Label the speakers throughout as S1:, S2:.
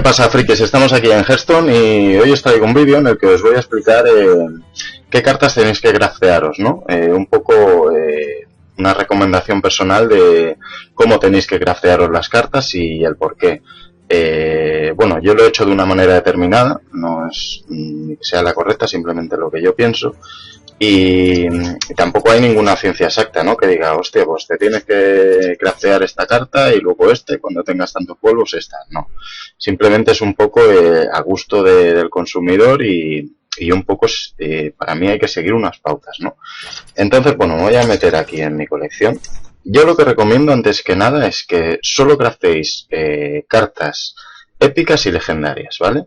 S1: pasa, frikis? Estamos aquí en Hearthstone y hoy os traigo un vídeo en el que os voy a explicar qué cartas tenéis que craftearos, ¿no? Un poco una recomendación personal de cómo tenéis que craftearos las cartas y el por qué. Bueno, yo lo he hecho de una manera determinada, no es que sea la correcta, simplemente lo que yo pienso. Y tampoco hay ninguna ciencia exacta, ¿no? Que diga, hostia, pues te tienes que craftear esta carta y luego cuando tengas tantos polvos, esta. No. Simplemente es un poco a gusto del consumidor y un poco, para mí hay que seguir unas pautas, ¿no? Entonces, bueno, me voy a meter aquí en mi colección. Yo lo que recomiendo antes que nada es que solo crafteéis cartas épicas y legendarias, ¿vale?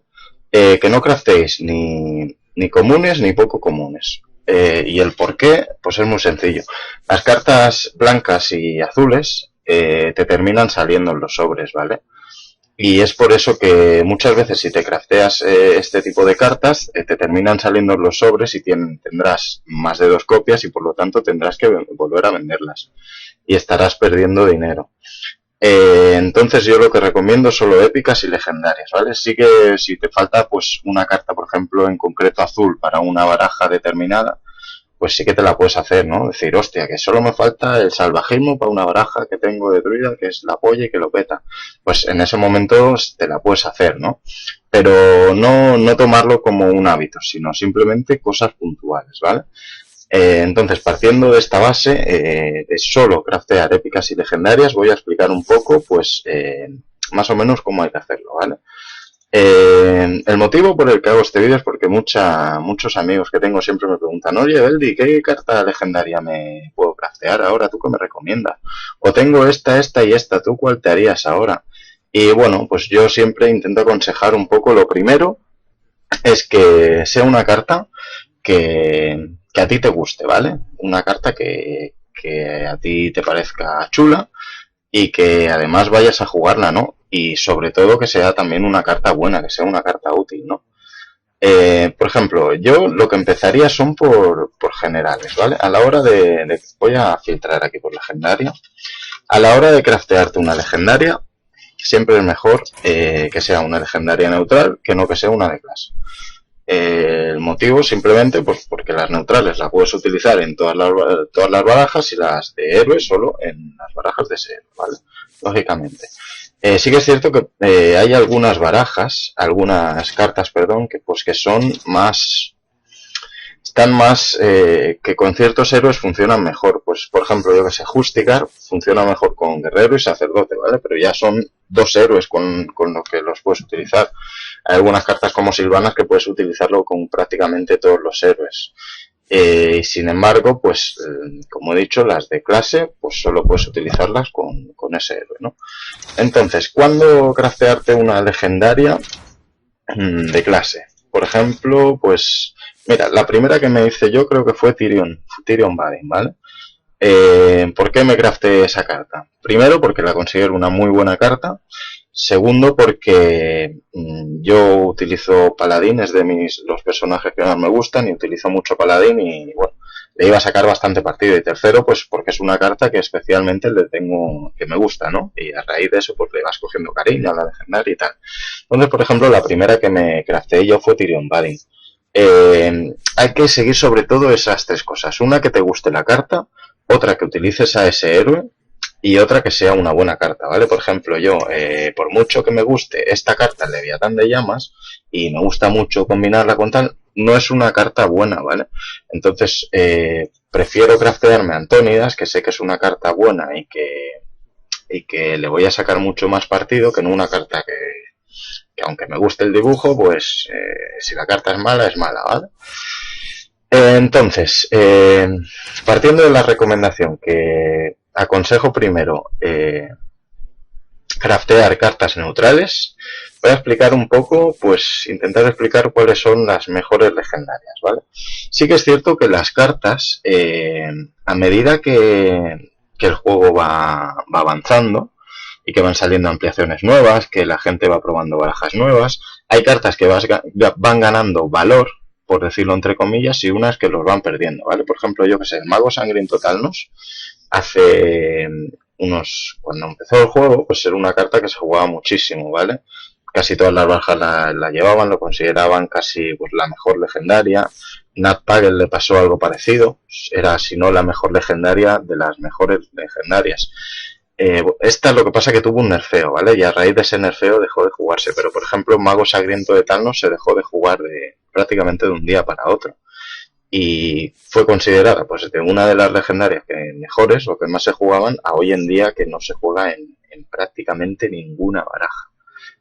S1: Que no crafteéis ni comunes ni poco comunes. Y el por qué, pues es muy sencillo. Las cartas blancas y azules te terminan saliendo en los sobres, ¿vale? Y es por eso que muchas veces si te crafteas este tipo de cartas, te terminan saliendo en los sobres y tendrás más de 2 copias y por lo tanto tendrás que volver a venderlas. Y estarás perdiendo dinero. Entonces yo lo que recomiendo solo épicas y legendarias, ¿vale? Sí que si te falta pues una carta, por ejemplo, en concreto azul para una baraja determinada, pues sí que te la puedes hacer, ¿no? Decir, hostia, que solo me falta el salvajismo para una baraja que tengo de druida, que es la polla y que lo peta. Pues en ese momento te la puedes hacer, ¿no? Pero no tomarlo como un hábito, sino simplemente cosas puntuales, ¿vale? Entonces, partiendo de esta base de solo craftear épicas y legendarias, voy a explicar un poco, pues, más o menos cómo hay que hacerlo, ¿vale? El motivo por el que hago este vídeo es porque muchos amigos que tengo siempre me preguntan, oye, Beldi, ¿qué carta legendaria me puedo craftear ahora? ¿Tú qué me recomiendas? O tengo esta y esta, ¿tú cuál te harías ahora? Y bueno, pues yo siempre intento aconsejar un poco. Lo primero es que sea una carta que a ti te guste, ¿vale? Una carta que a ti te parezca chula y que además vayas a jugarla, ¿no? Y sobre todo que sea también una carta buena, que sea una carta útil, ¿no? Por ejemplo, yo lo que empezaría son por generales, ¿vale? A la hora voy a filtrar aquí por legendaria. A la hora de craftearte una legendaria, siempre es mejor que sea una legendaria neutral que no que sea una de clase. El motivo simplemente pues porque las neutrales las puedes utilizar en todas las barajas y las de héroes solo en las barajas de ese héroe, ¿vale? Lógicamente. Sí que es cierto que hay algunas cartas, perdón, que pues que son están más que con ciertos héroes funcionan mejor. Pues por ejemplo, yo que sé, Justicar funciona mejor con guerrero y sacerdote, ¿vale? Pero ya son 2 héroes con los que los puedes utilizar. Hay algunas cartas como Sylvanas que puedes utilizarlo con prácticamente todos los héroes. Y sin embargo, pues como he dicho, las de clase, pues solo puedes utilizarlas con ese héroe, ¿no? Entonces, ¿cuándo craftearte una legendaria de clase? Por ejemplo, pues mira, la primera que me hice yo creo que fue Tirion Barin, ¿vale? ¿Por qué me crafté esa carta? Primero, porque la considero una muy buena carta. Segundo, porque yo utilizo Paladín, es de los personajes que más me gustan y utilizo mucho Paladín y bueno, le iba a sacar bastante partido. Y tercero, pues porque es una carta que especialmente que me gusta, ¿no? Y a raíz de eso, pues le vas cogiendo cariño a la legendaria y tal. Entonces, por ejemplo, la primera que me crafté yo fue Tirion Barin. Hay que seguir sobre todo esas 3 cosas. Una, que te guste la carta. Otra, que utilices a ese héroe. Y otra, que sea una buena carta, ¿vale? Por ejemplo, yo, por mucho que me guste esta carta, el Leviatán de Llamas, y me gusta mucho combinarla con tal, no es una carta buena, ¿vale? Entonces, prefiero craftearme Antónidas, que sé que es una carta buena y que le voy a sacar mucho más partido que no una carta que aunque me guste el dibujo, pues si la carta es mala, ¿vale? Entonces, partiendo de la recomendación que aconsejo primero craftear cartas neutrales, voy a explicar un poco, pues intentar explicar cuáles son las mejores legendarias, ¿vale? Sí que es cierto que las cartas, a medida que el juego va avanzando y que van saliendo ampliaciones nuevas, que la gente va probando barajas nuevas, hay cartas que van ganando valor, por decirlo entre comillas, y unas que los van perdiendo, ¿vale? Por ejemplo, yo que sé, el Mago Sangriento Talnos, cuando empezó el juego, pues era una carta que se jugaba muchísimo, ¿vale? casi todas las barajas la llevaban, lo consideraban casi pues la mejor legendaria. Nat Pagle le pasó algo parecido, era si no la mejor legendaria de las mejores legendarias. Esta es lo que pasa que tuvo un nerfeo, ¿vale? Y a raíz de ese nerfeo dejó de jugarse. Pero, por ejemplo, Mago Sangriento de Thanos se dejó de jugar prácticamente de un día para otro. Y fue considerada, pues, de una de las legendarias que mejores o que más se jugaban, a hoy en día que no se juega en prácticamente ninguna baraja.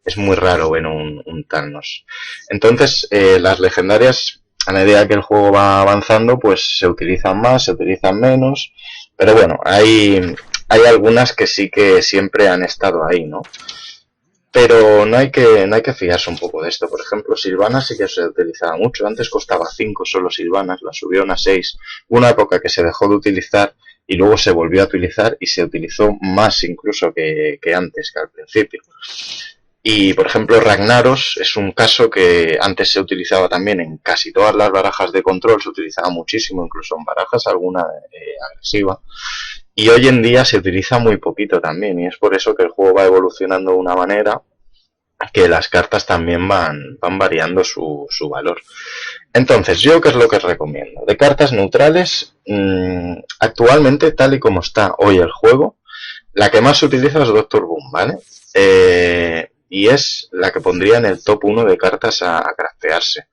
S1: Es muy raro ver un Thanos. Entonces, las legendarias, a medida que el juego va avanzando, pues se utilizan más, se utilizan menos. Pero bueno, hay algunas que sí que siempre han estado ahí, ¿no? Pero no hay que fiarse un poco de esto. Por ejemplo, Sylvana sí que se utilizaba mucho. Antes costaba 5 solo Sylvanas, la subieron a 6. Hubo una época que se dejó de utilizar y luego se volvió a utilizar y se utilizó más incluso que antes, que al principio. Y, por ejemplo, Ragnaros es un caso que antes se utilizaba también en casi todas las barajas de control, se utilizaba muchísimo, incluso en barajas alguna agresiva. Y hoy en día se utiliza muy poquito también, y es por eso que el juego va evolucionando de una manera que las cartas también van variando su valor. Entonces, ¿yo qué es lo que recomiendo? De cartas neutrales, actualmente, tal y como está hoy el juego, la que más se utiliza es Doctor Boom, ¿vale? Y es la que pondría en el top 1 de cartas a craftearse.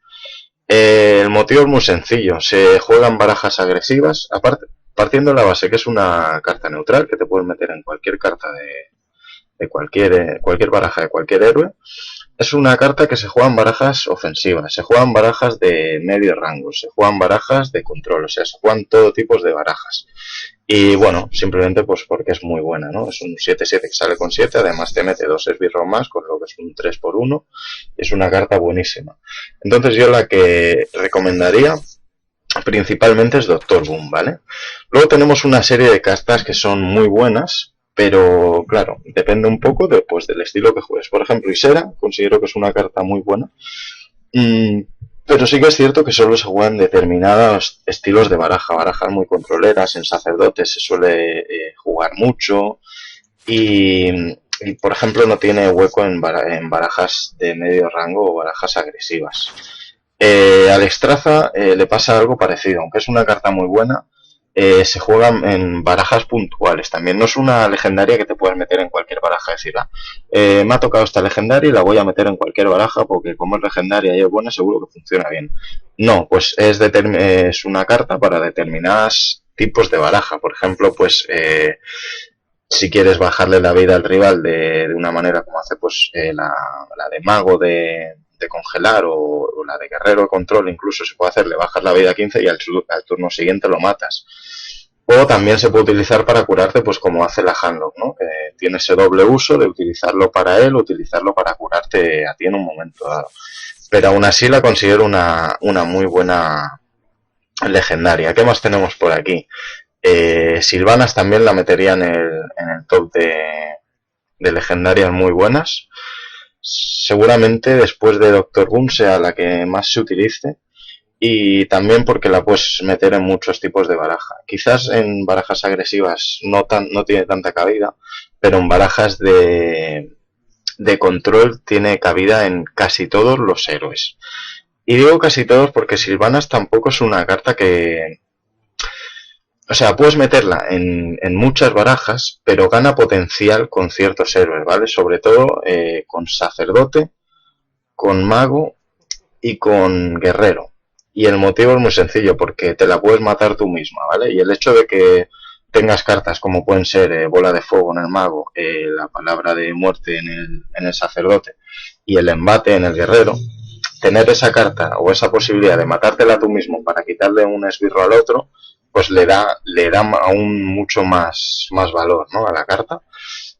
S1: El motivo es muy sencillo, se juegan barajas agresivas, aparte, partiendo de la base que es una carta neutral, que te puedes meter en cualquier carta de cualquier baraja de cualquier héroe. Es una carta que se juega en barajas ofensivas, se juegan barajas de medio rango, se juegan barajas de control, o sea, se juegan todo tipo de barajas. Y bueno, simplemente pues porque es muy buena, ¿no? Es un 7-7 que sale con 7, además te mete 2 esbirros más, con lo que es un 3x1. Es una carta buenísima. Entonces yo la que recomendaría principalmente es Doctor Boom, ¿vale? Luego tenemos una serie de cartas que son muy buenas, pero claro, depende un poco pues, del estilo que juegues. Por ejemplo, Isera, considero que es una carta muy buena. Pero sí que es cierto que solo se juegan determinados estilos de barajas muy controleras. En sacerdotes se suele jugar mucho y, por ejemplo, no tiene hueco en barajas de medio rango o barajas agresivas. Al Extraza le pasa algo parecido, aunque es una carta muy buena. Se juegan en barajas puntuales también. No es una legendaria que te puedes meter en cualquier baraja. Es decir, me ha tocado esta legendaria y la voy a meter en cualquier baraja porque como es legendaria y es buena, seguro que funciona bien. No, pues es una carta para determinados tipos de baraja. Por ejemplo, pues si quieres bajarle la vida al rival de una manera como hace pues la de mago de congelar o la de guerrero de control, incluso se puede hacer, le bajas la vida a 15 y al turno siguiente lo matas. O también se puede utilizar para curarte, pues como hace la Handlock, ¿no? Que tiene ese doble uso de utilizarlo para él o utilizarlo para curarte a ti en un momento dado. Pero aún así la considero una muy buena legendaria. ¿Qué más tenemos por aquí? Sylvanas también la metería en el top de legendarias muy buenas. Seguramente después de Doctor Boom sea la que más se utilice y también porque la puedes meter en muchos tipos de baraja. Quizás en barajas agresivas no tiene tanta cabida, pero en barajas de control tiene cabida en casi todos los héroes. Y digo casi todos porque Sylvanas tampoco es una carta que... O sea, puedes meterla en muchas barajas, pero gana potencial con ciertos héroes, ¿vale? Sobre todo con sacerdote, con mago y con guerrero. Y el motivo es muy sencillo, porque te la puedes matar tú misma, ¿vale? Y el hecho de que tengas cartas como pueden ser bola de fuego en el mago, la palabra de muerte en el sacerdote y el embate en el guerrero, tener esa carta o esa posibilidad de matártela tú mismo para quitarle un esbirro al otro, pues le da aún mucho más valor, ¿no? A la carta.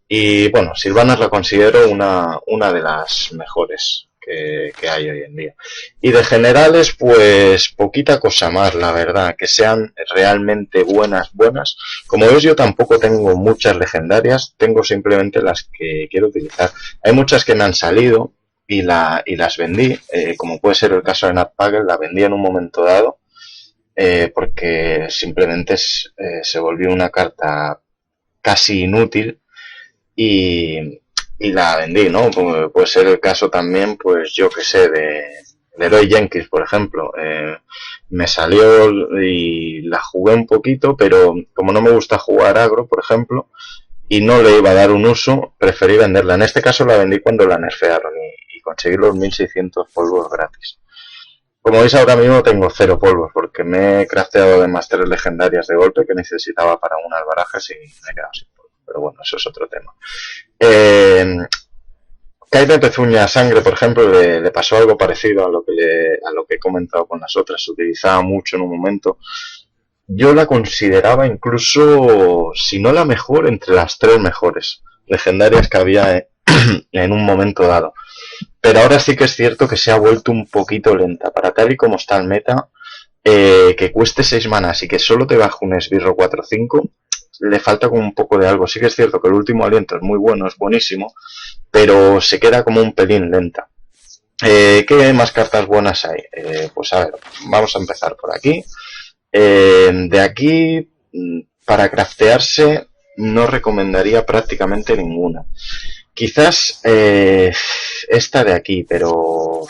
S1: Y bueno, Sylvanas la considero una de las mejores que hay hoy en día. Y de generales, pues poquita cosa más, la verdad, que sean realmente buenas. Como ves, yo tampoco tengo muchas legendarias, tengo simplemente las que quiero utilizar. Hay muchas que me han salido y las vendí, como puede ser el caso de Nat Pagle, la vendí en un momento dado, porque simplemente se volvió una carta casi inútil y y la vendí, ¿no? Puede ser el caso también, pues yo que sé, de Leroy Jenkins, por ejemplo. Me salió y la jugué un poquito, pero como no me gusta jugar agro, por ejemplo, y no le iba a dar un uso, preferí venderla. En este caso la vendí cuando la nerfearon y conseguí los 1600 polvos gratis. Como veis ahora mismo tengo 0 polvos porque me he crafteado de másteres legendarias de golpe que necesitaba para unas barajas y me he quedado sin polvo. Pero bueno, eso es otro tema. Kaiden Pezuña Sangre, por ejemplo, le pasó algo parecido a lo que he comentado con las otras. Se utilizaba mucho en un momento. Yo la consideraba incluso, si no la mejor, entre las 3 mejores legendarias que había en un momento dado. Pero ahora sí que es cierto que se ha vuelto un poquito lenta. Para tal y como está el meta, que cueste 6 manas y que solo te baje un esbirro 4-5, le falta como un poco de algo. Sí que es cierto que el último aliento es muy bueno, es buenísimo, pero se queda como un pelín lenta. ¿Qué más cartas buenas hay? Pues a ver, vamos a empezar por aquí. De aquí, para craftearse, no recomendaría prácticamente ninguna. Quizás esta de aquí, pero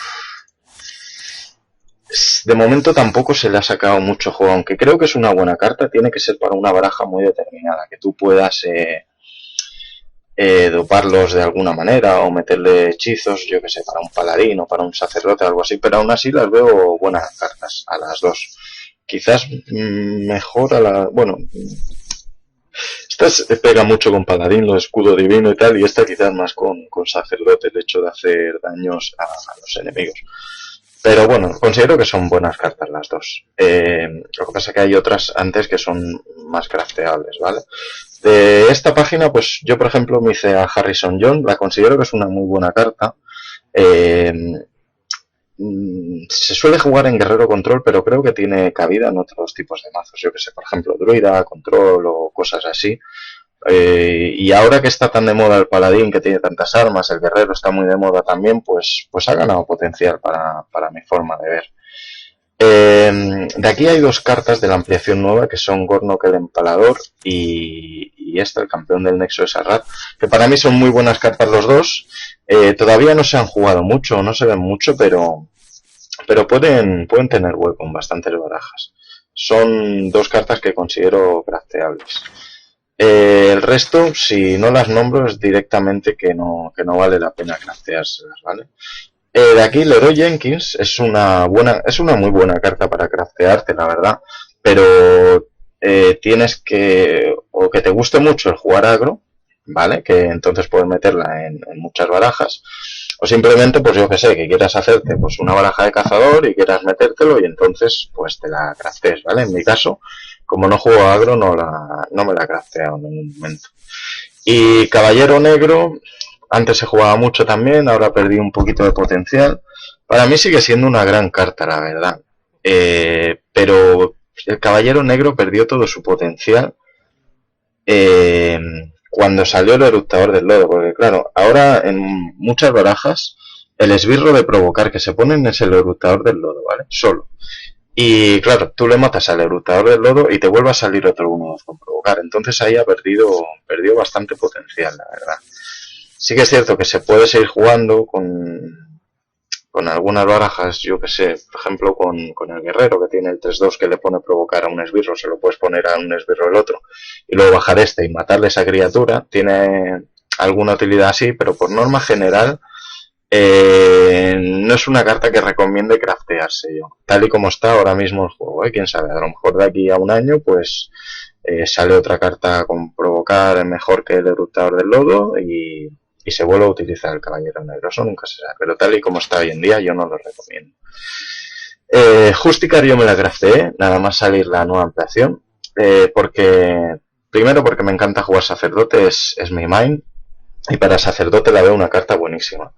S1: de momento tampoco se le ha sacado mucho juego, aunque creo que es una buena carta. Tiene que ser para una baraja muy determinada, que tú puedas doparlos de alguna manera o meterle hechizos, yo que sé, para un paladín o para un sacerdote o algo así, pero aún así las veo buenas cartas a las dos. Quizás mejor a la... Bueno, esta pega mucho con paladín, lo escudo divino y tal, y esta quizás más con sacerdote, el hecho de hacer daños a los enemigos. Pero bueno, considero que son buenas cartas las dos. Lo que pasa es que hay otras antes que son más crafteables, ¿vale? De esta página, pues yo por ejemplo me hice a Harrison John, la considero que es una muy buena carta. Se suele jugar en Guerrero Control, pero creo que tiene cabida en otros tipos de mazos. Yo que sé, por ejemplo, Druida, Control o cosas así. Y ahora que está tan de moda el paladín, que tiene tantas armas, el guerrero está muy de moda también, pues ha ganado potencial para mi forma de ver. De aquí hay 2 cartas de la ampliación nueva que son Gornok el Empalador y esta, el campeón del Nexo de Sarrat, que para mí son muy buenas cartas los dos. Todavía no se han jugado mucho, no se ven mucho, pero pueden tener hueco en bastantes barajas. Son 2 cartas que considero crafteables. El resto, si no las nombro, es directamente que no vale la pena crafteárselas, ¿vale? De aquí Leroy Jenkins es una muy buena carta para craftearte, la verdad, pero tienes que, o que te guste mucho el jugar agro, ¿vale? Que entonces puedes meterla en muchas barajas, o simplemente, pues yo que sé, que quieras hacerte pues una baraja de cazador y quieras metértelo y entonces pues te la craftees, ¿vale? En mi caso, como no juego agro, no me la he crafteado en ningún momento. Y Caballero Negro, antes se jugaba mucho también, ahora perdí un poquito de potencial. Para mí sigue siendo una gran carta, la verdad. Pero el Caballero Negro perdió todo su potencial cuando salió el Eructador del Lodo. Porque claro, ahora en muchas barajas el esbirro de provocar que se ponen es el Eructador del Lodo, ¿vale? Solo. Y claro, tú le matas al Eructador del Lodo y te vuelve a salir otro 1 con provocar. Entonces ahí perdió bastante potencial, la verdad. Sí que es cierto que se puede seguir jugando con algunas barajas, yo que sé, por ejemplo con el guerrero que tiene el 3-2 que le pone provocar a un esbirro, se lo puedes poner a un esbirro el otro y luego bajar este y matarle a esa criatura. Tiene alguna utilidad así, pero por norma general no es una carta que recomiende craftearse yo, tal y como está ahora mismo el juego, quién sabe, a lo mejor de aquí a un año pues sale otra carta con provocar mejor que el Eructador del Lodo y se vuelve a utilizar el Caballero Negro. Eso nunca se sabe, pero tal y como está hoy en día yo no lo recomiendo. Justicar yo me la crafteé nada más salir la nueva ampliación, primero porque me encanta jugar sacerdote, es mi main, y para sacerdote la veo una carta buenísima.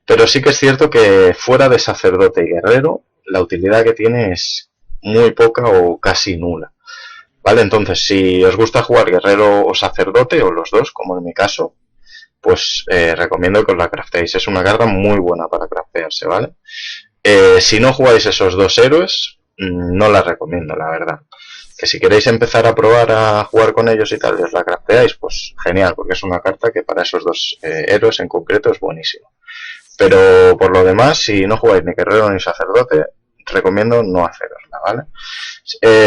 S1: Pero sí que es cierto que fuera de sacerdote y guerrero, la utilidad que tiene es muy poca o casi nula. ¿Vale? Entonces, si os gusta jugar guerrero o sacerdote, o los dos, como en mi caso, pues recomiendo que os la crafteéis. Es una carta muy buena para craftearse, ¿vale? Si no jugáis esos 2 héroes, no la recomiendo, la verdad. que si queréis empezar a probar a jugar con ellos y tal, y os la crafteáis, pues genial, porque es una carta que para esos dos héroes en concreto es buenísimo. Pero por lo demás, si no jugáis ni guerrero ni sacerdote, recomiendo no hacerosla, ¿vale?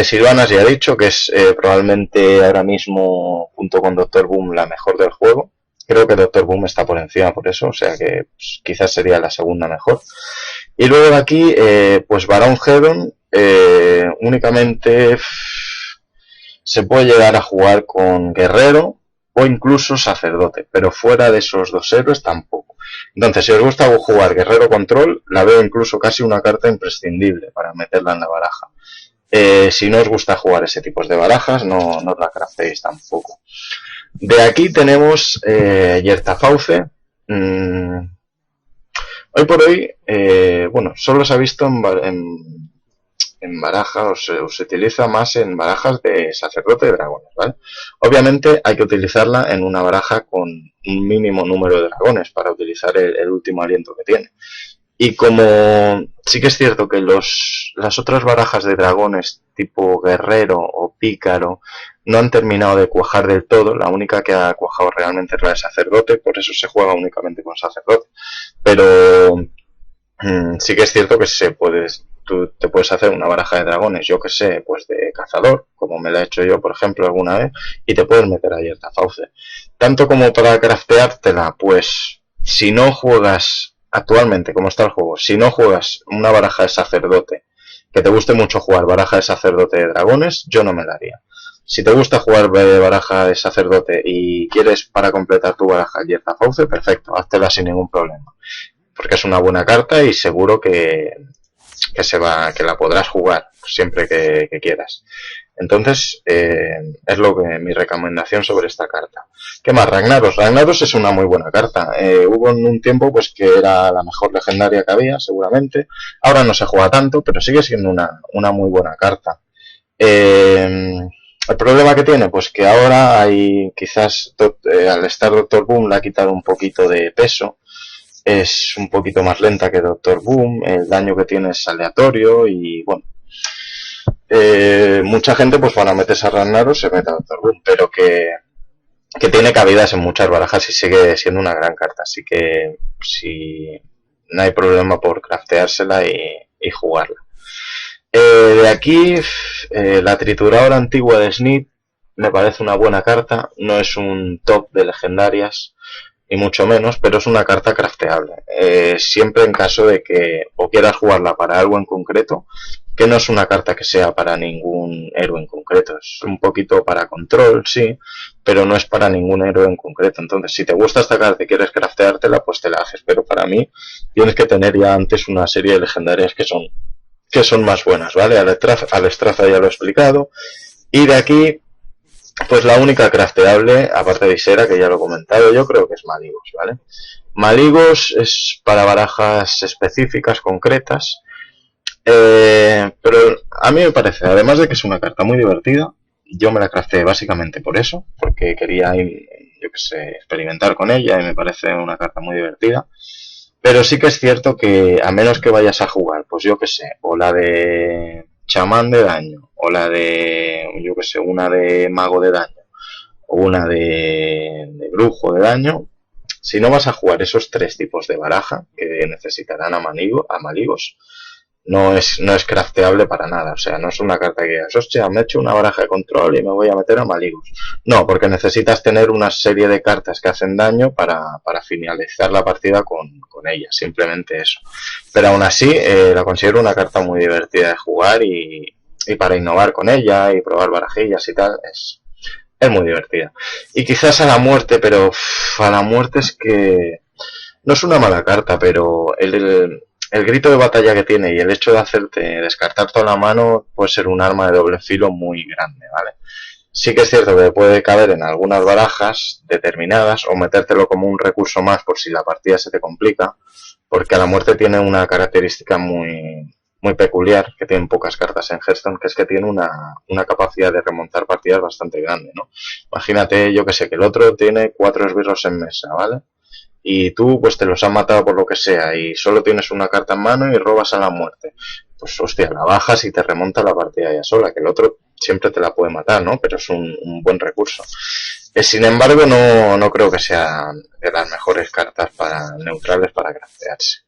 S1: Sylvanas ya ha dicho que es probablemente ahora mismo, junto con Doctor Boom, la mejor del juego. Creo que Doctor Boom está por encima por eso, o sea que pues, quizás sería la segunda mejor. Y luego de aquí, pues Barón Hedon únicamente se puede llegar a jugar con guerrero o incluso sacerdote, pero fuera de esos dos héroes tampoco. Entonces, si os gusta jugar guerrero control, la veo incluso casi una carta imprescindible para meterla en la baraja. Si no os gusta jugar ese tipo de barajas, no os la craftéis tampoco. De aquí tenemos Yerta Fauce. Hoy por hoy, bueno, solo se ha visto en barajas, o se utiliza más en barajas de sacerdote de dragones, ¿vale? Obviamente hay que utilizarla en una baraja con un mínimo número de dragones para utilizar el último aliento que tiene. Y como sí que es cierto que las otras barajas de dragones tipo guerrero o pícaro no han terminado de cuajar del todo, la única que ha cuajado realmente es la de sacerdote, por eso se juega únicamente con sacerdote. Pero sí que es cierto que tú te puedes hacer una baraja de dragones, yo que sé, pues de cazador, como me la he hecho yo, por ejemplo, alguna vez, y te puedes meter a Yerta Fauce. Tanto como para crafteártela, pues si no juegas actualmente, como está el juego, si no juegas una baraja de sacerdote, que te guste mucho jugar baraja de sacerdote de dragones, yo no me la haría. Si te gusta jugar baraja de sacerdote y quieres para completar tu baraja Yerta Fauce, perfecto, háztela sin ningún problema. Porque es una buena carta y seguro que la podrás jugar siempre que quieras. Entonces, es mi recomendación sobre esta carta. ¿Qué más? Ragnaros. Ragnaros es una muy buena carta. Hubo en un tiempo pues que era la mejor legendaria que había, seguramente. Ahora no se juega tanto, pero sigue siendo una muy buena carta. El problema que tiene, pues que ahora hay quizás, al estar Doctor Boom, le ha quitado un poquito de peso. Es un poquito más lenta que Doctor Boom, el daño que tiene es aleatorio y bueno, mucha gente pues para meterse a Ragnaros se mete a Doctor Boom, pero que tiene cabidas en muchas barajas y sigue siendo una gran carta, así que si no hay problema por crafteársela y jugarla. De aquí, la trituradora antigua de Snip me parece una buena carta, no es un top de legendarias, y mucho menos, pero es una carta crafteable. Siempre en caso de que o quieras jugarla para algo en concreto, que no es una carta que sea para ningún héroe en concreto, es un poquito para control, sí, pero no es para ningún héroe en concreto. Entonces, si te gusta esta carta y quieres crafteártela, pues te la haces, pero para mí tienes que tener ya antes una serie de legendarias que son más buenas, ¿vale? Alestraza ya lo he explicado, y de aquí pues la única crafteable, aparte de Isera, que ya lo he comentado, yo creo que es Maligos, ¿vale? Maligos es para barajas específicas, concretas, pero a mí me parece, además de que es una carta muy divertida, yo me la crafteé básicamente por eso, porque quería, yo que sé, experimentar con ella y me parece una carta muy divertida. Pero sí que es cierto que a menos que vayas a jugar, pues yo que sé, o la de chamán de daño, o la de, yo que sé, una de mago de daño, o una de brujo de daño, si no vas a jugar esos tres tipos de baraja que necesitarán a Maligos, no es crafteable para nada. O sea, no es una carta que digas, hostia, me he hecho una baraja de control y me voy a meter a Maligos. No, porque necesitas tener una serie de cartas que hacen daño para finalizar la partida con ella, simplemente eso. Pero aún así, la considero una carta muy divertida de jugar y para innovar con ella y probar barajillas y tal, es muy divertida. Y quizás a la muerte, pero a la muerte es que no es una mala carta, pero el grito de batalla que tiene y el hecho de hacerte descartar toda la mano puede ser un arma de doble filo muy grande, ¿vale? Sí que es cierto que puede caber en algunas barajas determinadas o metértelo como un recurso más por si la partida se te complica, porque a la muerte tiene una característica muy peculiar, que tienen pocas cartas en Hearthstone, que es que tiene una capacidad de remontar partidas bastante grande, ¿no? Imagínate, yo que sé, que el otro tiene 4 esbirros en mesa, ¿vale? Y tú pues te los has matado por lo que sea y solo tienes una carta en mano y robas a la muerte. Pues hostia, la bajas y te remonta la partida ya sola, que el otro siempre te la puede matar, ¿no? Pero es un buen recurso. Sin embargo, no creo que sea de las mejores cartas neutrales para craftearse.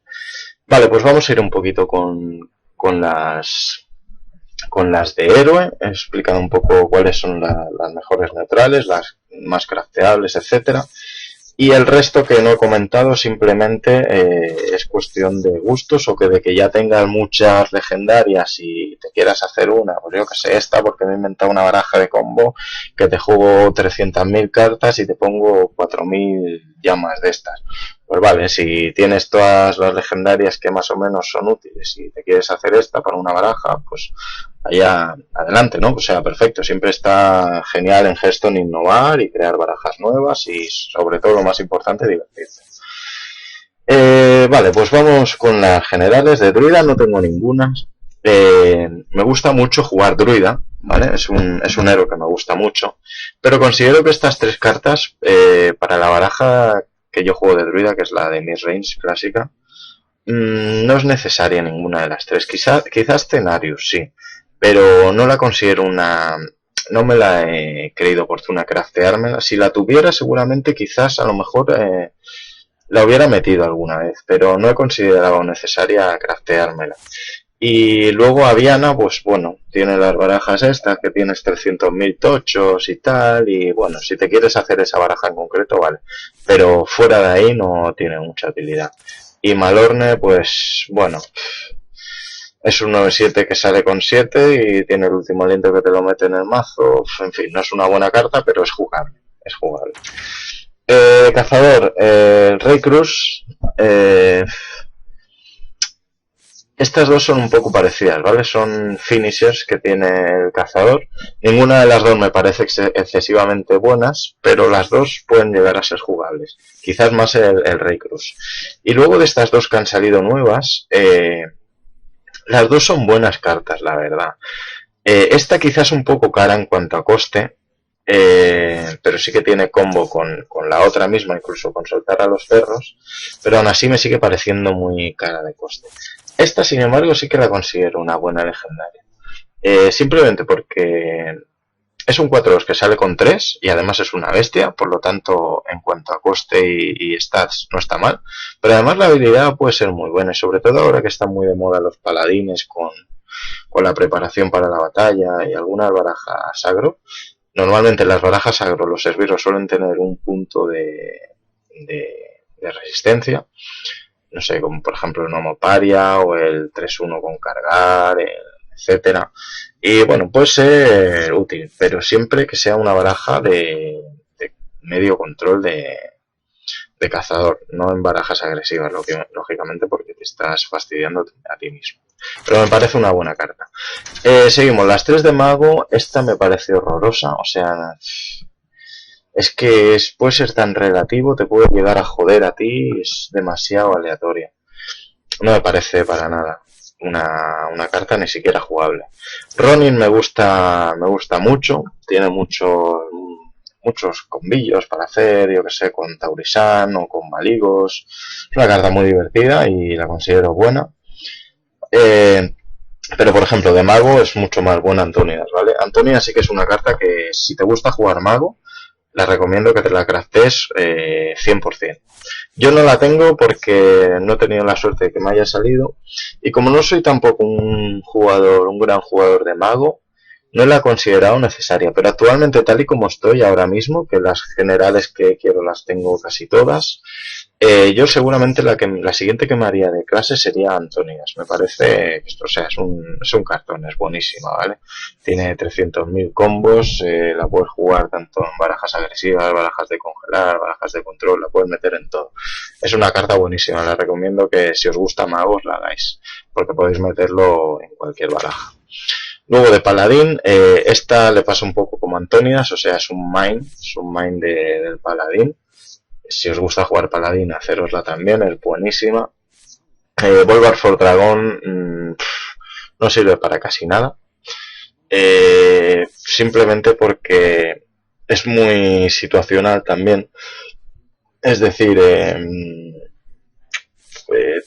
S1: Vale, pues vamos a ir un poquito con las de héroe. He explicado un poco cuáles son las mejores neutrales, las más crafteables, etcétera. Y el resto que no he comentado simplemente es cuestión de gustos, o que de que ya tengas muchas legendarias y te quieras hacer una, pues yo que sé, esta porque me he inventado una baraja de combo que te juego 300.000 cartas y te pongo 4.000 llamas de estas. Pues vale, si tienes todas las legendarias que más o menos son útiles y te quieres hacer esta para una baraja, pues allá adelante, ¿no? O sea, perfecto. Siempre está genial en Hearthstone innovar y crear barajas nuevas y, sobre todo, lo más importante, divertirse. Vale, pues vamos con las generales. De druida no tengo ninguna. Me gusta mucho jugar druida, ¿vale? Es un héroe que me gusta mucho. Pero considero que estas tres cartas, para la baraja que yo juego de druida, que es la de midrange clásica, no es necesaria ninguna de las tres. Quizás Cenarius, sí, pero no la considero una... No me la he creído oportuna crafteármela. Si la tuviera, seguramente, quizás, a lo mejor, la hubiera metido alguna vez, pero no he considerado necesaria crafteármela. Y luego Aviana, pues bueno, tiene las barajas estas, que tienes 300.000 tochos y tal, y bueno, si te quieres hacer esa baraja en concreto, vale, pero fuera de ahí no tiene mucha utilidad. Y Malorne, pues bueno, es un 9-7 que sale con 7 y tiene el último aliento que te lo mete en el mazo. En fin, no es una buena carta, pero es jugable. Es jugable. Cazador, Rey Cruz. Estas dos son un poco parecidas, ¿vale? Son finishers que tiene el cazador. Ninguna de las dos me parece excesivamente buenas, pero las dos pueden llegar a ser jugables. Quizás más el Rey Cruz. Y luego de estas dos que han salido nuevas, las dos son buenas cartas, la verdad. Esta quizás un poco cara en cuanto a coste, pero sí que tiene combo con la otra misma, incluso con soltar a los perros, pero aún así me sigue pareciendo muy cara de coste. Esta, sin embargo, sí que la considero una buena legendaria. Simplemente porque es un 4-2 que sale con 3 y además es una bestia, por lo tanto, en cuanto a coste y stats no está mal. Pero además la habilidad puede ser muy buena, y sobre todo ahora que están muy de moda los paladines con la preparación para la batalla y algunas barajas agro. Normalmente las barajas agro, los esbirros suelen tener un punto de resistencia. No sé, como por ejemplo el Gnomo Paria o el 3-1 con cargar, etcétera. Y bueno, puede ser útil, pero siempre que sea una baraja de medio control de cazador, no en barajas agresivas, lógicamente, porque te estás fastidiando a ti mismo. Pero me parece una buena carta. Seguimos, las 3 de mago. Esta me parece horrorosa, o sea, es que puede ser tan relativo, te puede llegar a joder a ti, es demasiado aleatoria. No me parece para nada una carta ni siquiera jugable. Ronin me gusta mucho, tiene muchos combillos para hacer, yo que sé, con Taurisan o con Maligos. Es una carta muy divertida y la considero buena. Pero por ejemplo, de mago es mucho más buena Antonidas, ¿vale? Antonidas sí que es una carta que, si te gusta jugar mago, la recomiendo que te la craftes 100%. Yo no la tengo porque no he tenido la suerte de que me haya salido, y como no soy tampoco un gran jugador de mago, no la he considerado necesaria. Pero actualmente, tal y como estoy ahora mismo, que las generales que quiero las tengo casi todas, yo seguramente la siguiente que me haría de clase sería Antonias. Me parece, o sea, es un cartón, es buenísima, ¿vale? Tiene 300.000 combos, la puedes jugar tanto en barajas agresivas, barajas de congelar, barajas de control, la puedes meter en todo. Es una carta buenísima, la recomiendo que si os gusta magos la hagáis, porque podéis meterlo en cualquier baraja. Luego de paladín, esta le pasa un poco como Antonias, o sea, es un main del paladín. Si os gusta jugar paladín, hacerosla también, es buenísima. Volvar for Dragón no sirve para casi nada. Simplemente porque es muy situacional también. Es decir,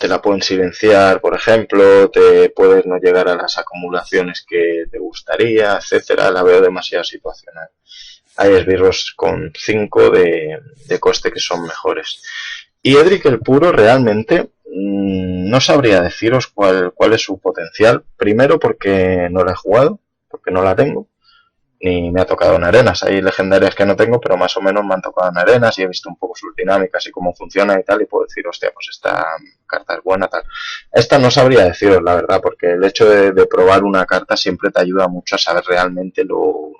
S1: te la pueden silenciar, por ejemplo, te puedes no llegar a las acumulaciones que te gustaría, etcétera. La veo demasiado situacional. Hay esbirros con 5 de coste que son mejores. Y Edric el puro realmente no sabría deciros cuál es su potencial. Primero porque no la he jugado, porque no la tengo, ni me ha tocado en arenas. Hay legendarias que no tengo, pero más o menos me han tocado en arenas y he visto un poco sus dinámicas y cómo funciona y tal, y puedo decir, hostia, pues esta carta es buena, tal. Esta no sabría deciros, la verdad, porque el hecho de probar una carta siempre te ayuda mucho a saber realmente lo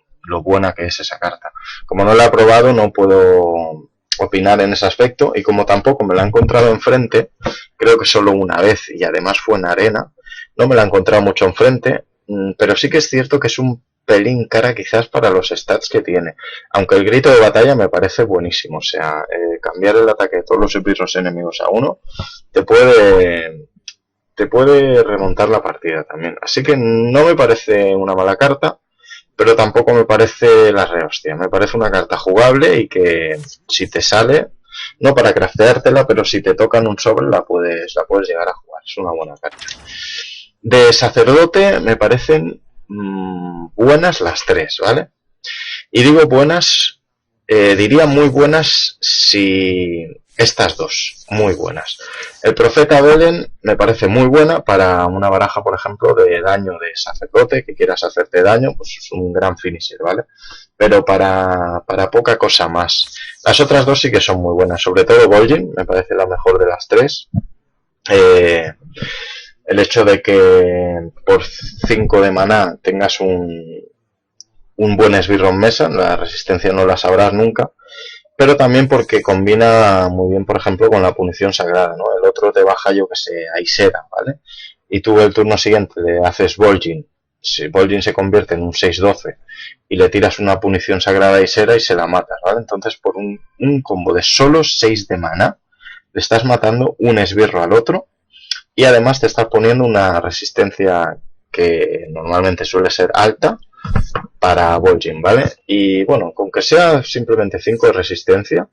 S1: buena que es esa carta. Como no la he probado, no puedo opinar en ese aspecto, y como tampoco me la he encontrado enfrente, creo que solo una vez, y además fue en arena, no me la he encontrado mucho enfrente, pero sí que es cierto que es un pelín cara quizás para los stats que tiene, aunque el grito de batalla me parece buenísimo. O sea, cambiar el ataque de todos los esbirros enemigos a uno te puede remontar la partida también, así que no me parece una mala carta, pero tampoco me parece la rehostia. Me parece una carta jugable y que si te sale, no para crafteártela, pero si te tocan un sobre la puedes llegar a jugar. Es una buena carta. De sacerdote me parecen buenas las tres, ¿vale? Y digo buenas, diría muy buenas si estas dos, muy buenas. El profeta Velen me parece muy buena para una baraja, por ejemplo, de daño de sacerdote, que quieras hacerte daño, pues es un gran finisher, ¿vale? Pero para poca cosa más. Las otras dos sí que son muy buenas, sobre todo Vol'jin, me parece la mejor de las tres. El hecho de que por 5 de maná tengas un buen esbirro en mesa, la resistencia no la sabrás nunca, pero también porque combina muy bien, por ejemplo, con la punición sagrada, ¿no? El otro te baja, yo que sé, a Isera, ¿vale? Y tú el turno siguiente le haces Vol'jin, si Vol'jin se convierte en un 6-12 y le tiras una punición sagrada a Isera y se la matas, ¿vale? Entonces por un combo de solo 6 de mana le estás matando un esbirro al otro, y además te estás poniendo una resistencia que normalmente suele ser alta para Vol'jin, ¿vale? Y bueno, con que sea simplemente 5 de resistencia,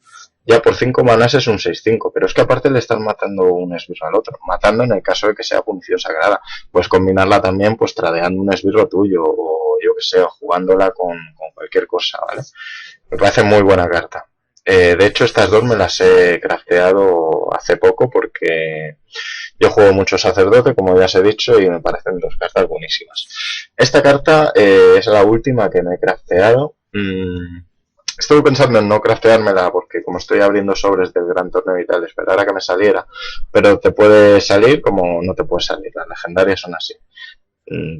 S1: ya por 5 manas es un 6-5, pero es que aparte le están matando un esbirro al otro, matando en el caso de que sea punición sagrada. Puedes combinarla también pues tradeando un esbirro tuyo, o yo que sé, o jugándola con cualquier cosa, ¿vale? Me parece muy buena carta. De hecho, estas dos me las he crafteado hace poco porque yo juego mucho sacerdote, como ya os he dicho, y me parecen dos cartas buenísimas. Esta carta es la última que me he crafteado. Estuve pensando en no crafteármela porque como estoy abriendo sobres del gran torneo y tal, esperar a que me saliera, pero te puede salir como no te puede salir. Las legendarias son así.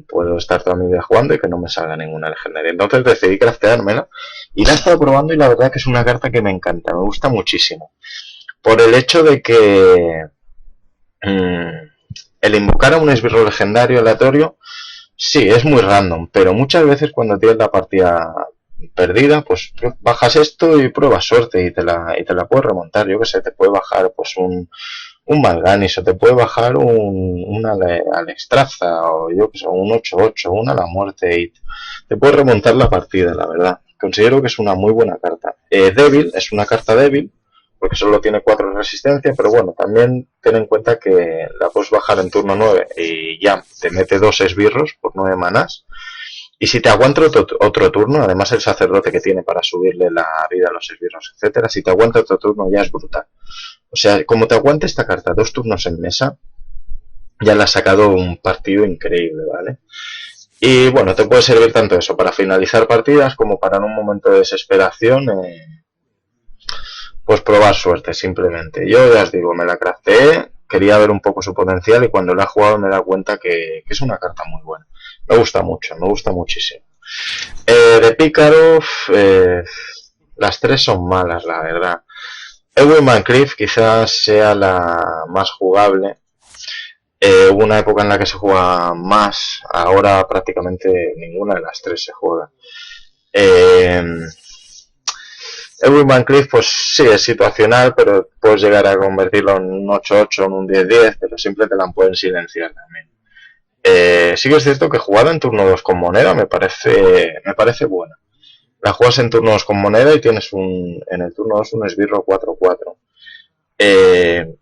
S1: Puedo estar toda mi vida jugando y que no me salga ninguna legendaria. Entonces decidí crafteármela y la he estado probando, y la verdad que es una carta que me encanta, me gusta muchísimo. Por el hecho de que el invocar a un esbirro legendario aleatorio, sí, es muy random, pero muchas veces cuando tienes la partida perdida, pues bajas esto y pruebas suerte y te la puedes remontar. Yo que sé, te puede bajar pues un Mal'Ganis, o te puede bajar un Alexstrasza, o yo que sé, un 8-8, una a la muerte, y te puede remontar la partida, la verdad. Considero que es una muy buena carta. Débil, es una carta débil, porque solo tiene 4 de resistencia, pero bueno, también ten en cuenta que la puedes bajar en turno 9 y ya te mete 2 esbirros por 9 manás. Y si te aguanta otro turno, además el sacerdote que tiene para subirle la vida a los esbirros, etcétera, si te aguanta otro turno ya es brutal. O sea, como te aguante esta carta 2 turnos en mesa, ya le has sacado un partido increíble, ¿vale? Y bueno, te puede servir tanto eso para finalizar partidas como para en un momento de desesperación, pues probar suerte simplemente. Yo ya os digo, me la crafteé, quería ver un poco su potencial, y cuando la he jugado me he dado cuenta que es una carta muy buena. Me gusta mucho, me gusta muchísimo. De Pícaro, las tres son malas, la verdad. Eowyn Mancreef quizás sea la más jugable. Hubo una época en la que se juega más, ahora prácticamente ninguna de las tres se juega. Eowyn Mancreef, pues sí, es situacional, pero puedes llegar a convertirlo en un 8-8, en un 10-10, pero siempre te la pueden silenciar también. Sí que es cierto que jugada en turno 2 con moneda me parece buena. La juegas en turno 2 con moneda y tienes en el turno 2 un esbirro 4-4.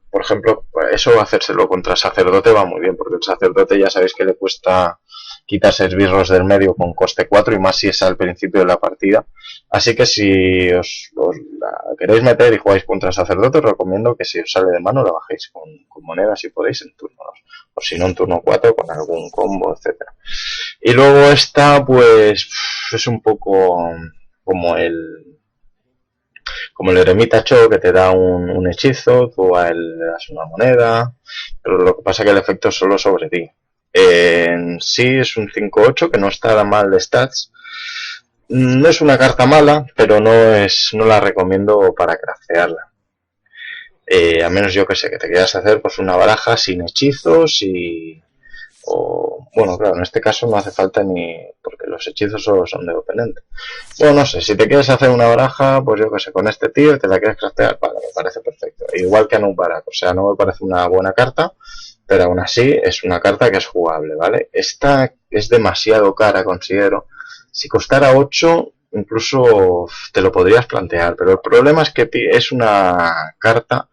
S1: por ejemplo, eso hacérselo contra sacerdote va muy bien, porque el sacerdote ya sabéis que le cuesta quitarse esbirros del medio con coste 4 y más si es al principio de la partida. Así que si os la queréis meter y jugáis contra sacerdote, os recomiendo que si os sale de mano la bajéis con monedas si podéis en turno 2. O si no en turno 4 con algún combo, etcétera. Y luego esta pues es un poco como el eremita Cho, que te da un hechizo, tú a él le das una moneda, pero lo que pasa es que el efecto es solo sobre ti. En sí es un 5-8 que no está mal de stats. No es una carta mala, pero no la recomiendo para craftearla. A menos yo que sé, que te quieras hacer pues una baraja sin hechizos bueno, claro, en este caso no hace falta ni... porque los hechizos solo son de oponente. Bueno, no sé, si te quieres hacer una baraja, pues yo que sé, con este tío te la quieres craftear, vale, me parece perfecto. Igual que Anubarak, o sea, no me parece una buena carta, pero aún así es una carta que es jugable, ¿vale? Esta es demasiado cara, considero. Si costara 8, incluso te lo podrías plantear, pero el problema es que es una carta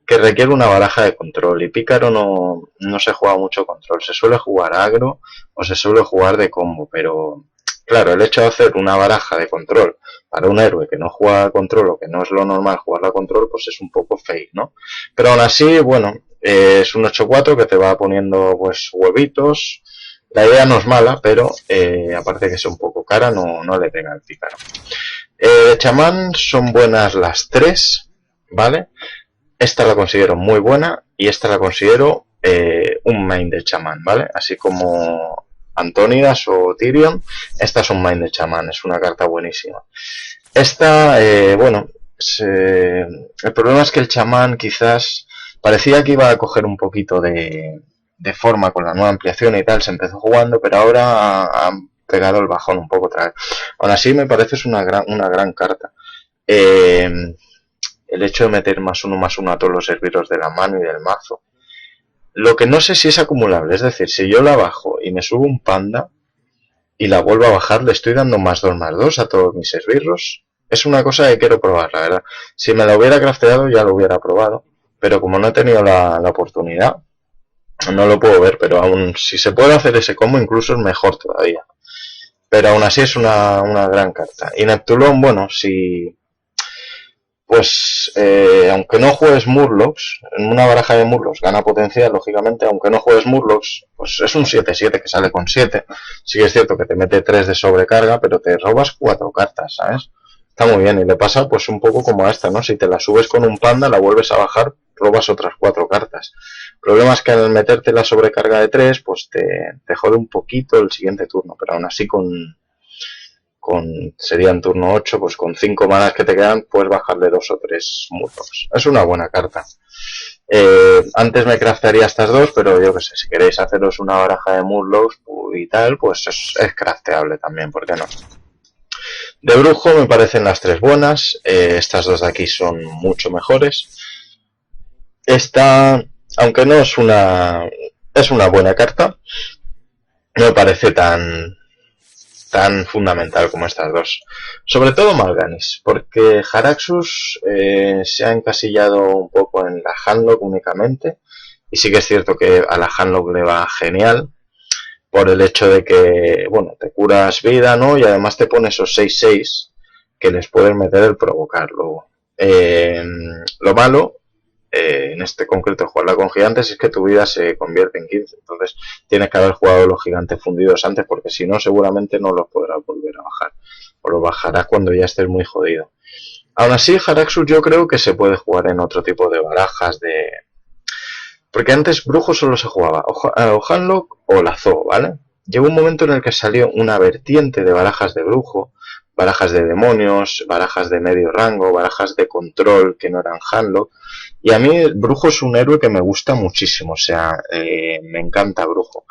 S1: que requiere una baraja de control y Pícaro no se juega mucho control, se suele jugar agro o se suele jugar de combo, pero claro, el hecho de hacer una baraja de control para un héroe que no juega control o que no es lo normal jugarla a control, pues es un poco fake, ¿no? Pero aún así, bueno, es un 8-4 que te va poniendo pues huevitos. La idea no es mala, pero aparte de que es un poco cara, no le pega al Pícaro. Chamán son buenas las tres, ¿vale? Esta la considero muy buena y esta la considero un main de chamán, ¿vale? Así como Antónidas o Tyrion, esta es un main de chamán, es una carta buenísima. Esta, bueno, el problema es que el chamán quizás parecía que iba a coger un poquito de forma con la nueva ampliación y tal, se empezó jugando, pero ahora ha pegado el bajón un poco otra vez. Aún así me parece es una gran carta. El hecho de meter +1/+1 a todos los servidores de la mano y del mazo. Lo que no sé si es acumulable, es decir, si yo la bajo y me subo un panda y la vuelvo a bajar, le estoy dando +2/+2 a todos mis esbirros. Es una cosa que quiero probar, la verdad. Si me la hubiera crafteado ya lo hubiera probado, pero como no he tenido la oportunidad, no lo puedo ver, pero aún si se puede hacer ese combo incluso es mejor todavía. Pero aún así es una gran carta. Y Neptulón, bueno, si... pues aunque no juegues Murlocs, en una baraja de Murlocs gana potencial, lógicamente, aunque no juegues Murlocs, pues es un 7-7 que sale con 7. Sí que es cierto que te mete 3 de sobrecarga, pero te robas 4 cartas, ¿sabes? Está muy bien, y le pasa pues un poco como a esta, ¿no? Si te la subes con un panda, la vuelves a bajar, robas otras 4 cartas. El problema es que al meterte la sobrecarga de 3, pues te jode un poquito el siguiente turno, pero aún así sería en turno 8, pues con 5 manas que te quedan puedes bajarle 2 o 3 Murlocs. Es una buena carta. Antes me craftearía estas dos, pero yo que sé, si queréis haceros una baraja de Murlocs y tal, pues es crafteable también, ¿por qué no? De brujo me parecen las tres buenas, estas dos de aquí son mucho mejores. Esta, aunque no es es una buena carta, no me parece tan fundamental como estas dos. Sobre todo Mal'Ganis, porque Jaraxxus se ha encasillado un poco en la Handlock únicamente, y sí que es cierto que a la Handlock le va genial, por el hecho de que, bueno, te curas vida, ¿no? Y además te pone esos 6-6 que les pueden meter el provocar luego. Lo malo, en este concreto jugarla con gigantes, es que tu vida se convierte en 15. Entonces tienes que haber jugado los gigantes fundidos antes, porque si no seguramente no los podrás volver a bajar. O los bajarás cuando ya estés muy jodido. Aún así, Jaraxxus yo creo que se puede jugar en otro tipo de barajas de... Porque antes Brujo solo se jugaba o Handlock o la Zoo, ¿vale? Llegó un momento en el que salió una vertiente de barajas de Brujo, barajas de demonios, barajas de medio rango, barajas de control que no eran Handlock. Y a mí el Brujo es un héroe que me gusta muchísimo, o sea, me encanta Brujo.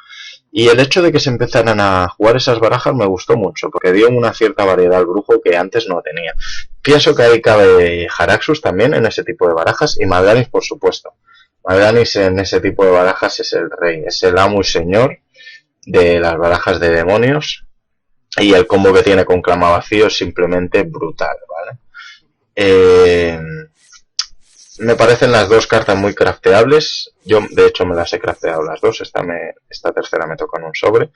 S1: Y el hecho de que se empezaran a jugar esas barajas me gustó mucho, porque dio una cierta variedad al Brujo que antes no tenía. Pienso que ahí cabe Jaraxxus también en ese tipo de barajas y Mal'Ganis por supuesto. Mal'Ganis en ese tipo de barajas es el rey, es el amo y señor de las barajas de demonios, y el combo que tiene con Clama Vacío es simplemente brutal, ¿vale? Me parecen las dos cartas muy crafteables. Yo, de hecho, me las he crafteado las dos. Esta tercera me toca en un sobre.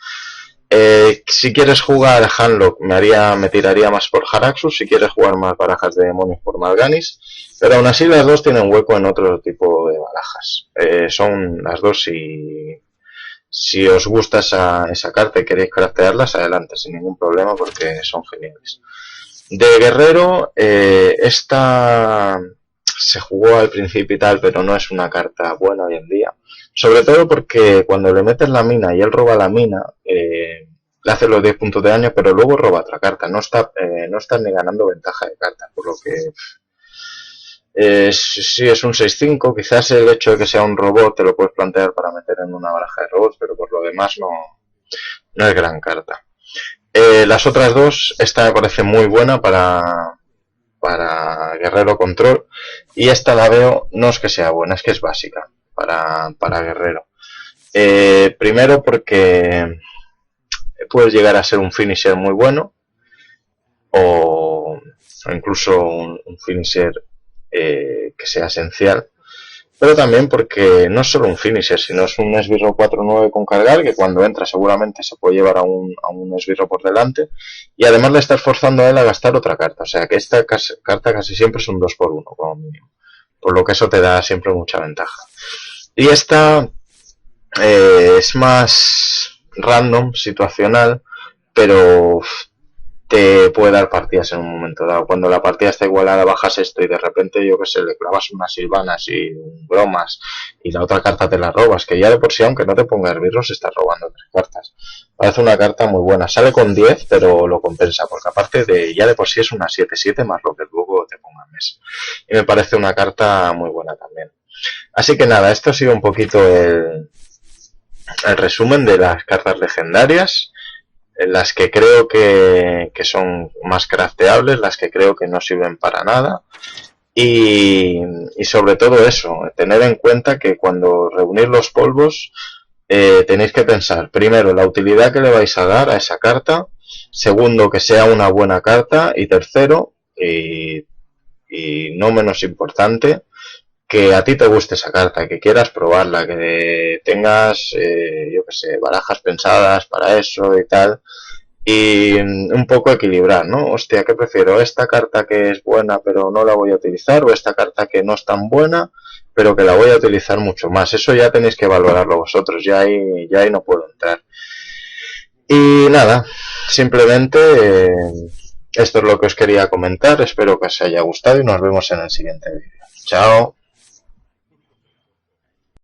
S1: Si quieres jugar Handlock, me tiraría más por Jaraxxus. Si quieres jugar más barajas de demonios, por Mal'Ganis. Pero aún así, las dos tienen hueco en otro tipo de barajas. Son las dos, si os gusta esa carta y queréis craftearlas, adelante, sin ningún problema, porque son geniales. De guerrero, esta se jugó al principio y tal, pero no es una carta buena hoy en día. Sobre todo porque cuando le metes la mina y él roba la mina, le hace los 10 puntos de daño, pero luego roba otra carta. No está ni ganando ventaja de carta, por lo que sí es un 6-5. Quizás el hecho de que sea un robot te lo puedes plantear para meter en una baraja de robots, pero por lo demás no es gran carta. Las otras dos, esta me parece muy buena para guerrero control, y esta la veo, no es que sea buena, es que es básica para guerrero. Primero porque puedes llegar a ser un finisher muy bueno, o incluso un finisher que sea esencial, pero también porque no es solo un finisher, sino es un esbirro 4-9 con cargar, que cuando entra seguramente se puede llevar a un esbirro por delante, y además le estás forzando a él a gastar otra carta, o sea que esta carta casi siempre es un 2x1 como mínimo, por lo que eso te da siempre mucha ventaja. Y esta es más random, situacional, pero te puede dar partidas en un momento dado. Cuando la partida está igualada, bajas esto y de repente, yo que sé, le clavas unas silvanas y bromas y la otra carta te la robas, que ya de por sí, aunque no te ponga esbirros, estás robando 3 cartas. Parece una carta muy buena. Sale con 10, pero lo compensa, porque aparte de ya de por sí es una 7-7 más lo que luego te ponga en mesa. Y me parece una carta muy buena también. Así que nada, esto ha sido un poquito el resumen de las cartas legendarias, las que creo que son más crafteables, las que creo que no sirven para nada, y sobre todo eso, tener en cuenta que cuando reunir los polvos tenéis que pensar primero la utilidad que le vais a dar a esa carta, segundo que sea una buena carta, y tercero, y no menos importante, que a ti te guste esa carta, que quieras probarla, que tengas, yo que sé, barajas pensadas para eso y tal, y un poco equilibrar, ¿no? Hostia, ¿qué prefiero? ¿Esta carta que es buena pero no la voy a utilizar? ¿O esta carta que no es tan buena pero que la voy a utilizar mucho más? Eso ya tenéis que valorarlo vosotros, ya ahí no puedo entrar. Y nada, simplemente esto es lo que os quería comentar, espero que os haya gustado y nos vemos en el siguiente vídeo. Chao.